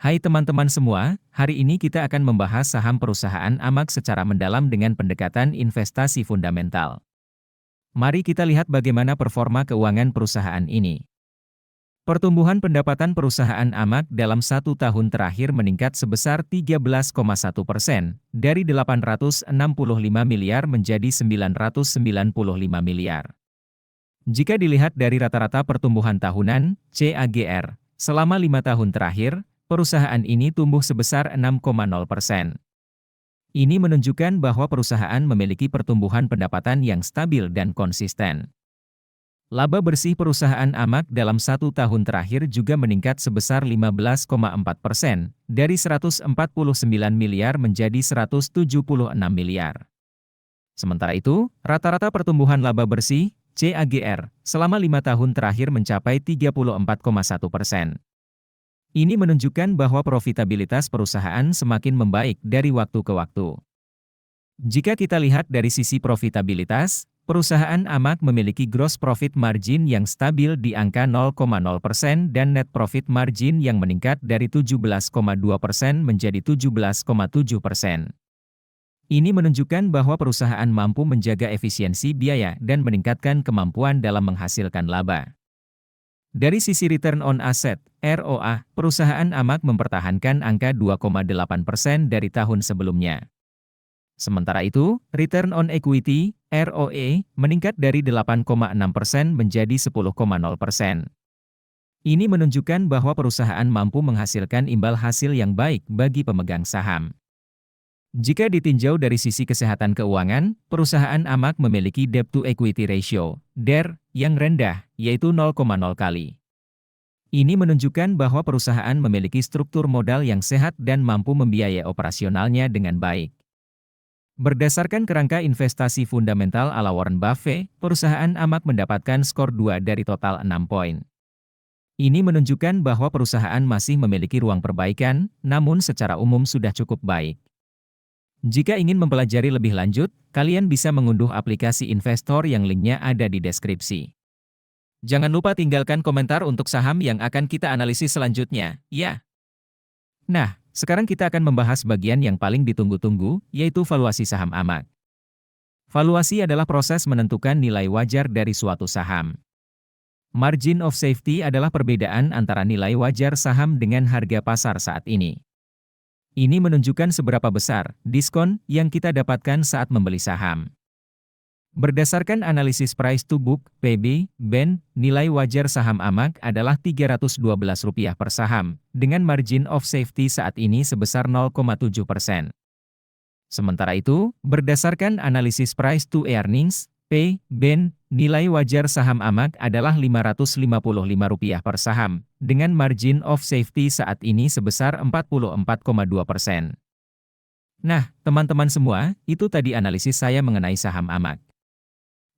Hai teman-teman semua, hari ini kita akan membahas saham perusahaan AMAG secara mendalam dengan pendekatan investasi fundamental. Mari kita lihat bagaimana performa keuangan perusahaan ini. Pertumbuhan pendapatan perusahaan AMAG dalam 1 tahun terakhir meningkat sebesar 13,1%, dari 865 miliar menjadi 995 miliar. Jika dilihat dari rata-rata pertumbuhan tahunan, CAGR, selama 5 tahun terakhir, perusahaan ini tumbuh sebesar 6,0%. Ini menunjukkan bahwa perusahaan memiliki pertumbuhan pendapatan yang stabil dan konsisten. Laba bersih perusahaan AMAG dalam 1 tahun terakhir juga meningkat sebesar 15,4%, dari 149 miliar menjadi 176 miliar. Sementara itu, rata-rata pertumbuhan laba bersih, CAGR, selama 5 tahun terakhir mencapai 34,1%. Ini menunjukkan bahwa profitabilitas perusahaan semakin membaik dari waktu ke waktu. Jika kita lihat dari sisi profitabilitas, perusahaan AMAG memiliki gross profit margin yang stabil di angka 0,0% dan net profit margin yang meningkat dari 17,2% menjadi 17,7%. Ini menunjukkan bahwa perusahaan mampu menjaga efisiensi biaya dan meningkatkan kemampuan dalam menghasilkan laba. Dari sisi return on asset, ROA, perusahaan AMAG mempertahankan angka 2,8% dari tahun sebelumnya. Sementara itu, return on equity, ROE, meningkat dari 8,6% menjadi 10,0%. Ini menunjukkan bahwa perusahaan mampu menghasilkan imbal hasil yang baik bagi pemegang saham. Jika ditinjau dari sisi kesehatan keuangan, perusahaan AMAG memiliki debt to equity ratio, DER, yang rendah, yaitu 0,0 kali. Ini menunjukkan bahwa perusahaan memiliki struktur modal yang sehat dan mampu membiayai operasionalnya dengan baik. Berdasarkan kerangka investasi fundamental ala Warren Buffett, perusahaan AMAG mendapatkan skor 2 dari total 6 poin. Ini menunjukkan bahwa perusahaan masih memiliki ruang perbaikan, namun secara umum sudah cukup baik. Jika ingin mempelajari lebih lanjut, kalian bisa mengunduh aplikasi investor yang linknya ada di deskripsi. Jangan lupa tinggalkan komentar untuk saham yang akan kita analisis selanjutnya, ya. Nah, sekarang kita akan membahas bagian yang paling ditunggu-tunggu, yaitu valuasi saham AMAG. Valuasi adalah proses menentukan nilai wajar dari suatu saham. Margin of safety adalah perbedaan antara nilai wajar saham dengan harga pasar saat ini. Ini menunjukkan seberapa besar diskon yang kita dapatkan saat membeli saham. Berdasarkan analisis price to book, PB, BEN, nilai wajar saham AMAG adalah Rp312 per saham, dengan margin of safety saat ini sebesar 0,7%. Sementara itu, berdasarkan analisis price to earnings, P, BEN, nilai wajar saham AMAG adalah Rp555 per saham, dengan margin of safety saat ini sebesar 44,2%. Nah, teman-teman semua, itu tadi analisis saya mengenai saham AMAG.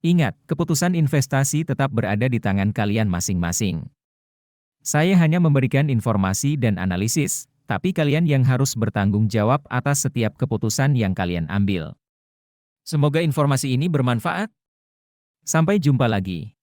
Ingat, keputusan investasi tetap berada di tangan kalian masing-masing. Saya hanya memberikan informasi dan analisis, tapi kalian yang harus bertanggung jawab atas setiap keputusan yang kalian ambil. Semoga informasi ini bermanfaat. Sampai jumpa lagi.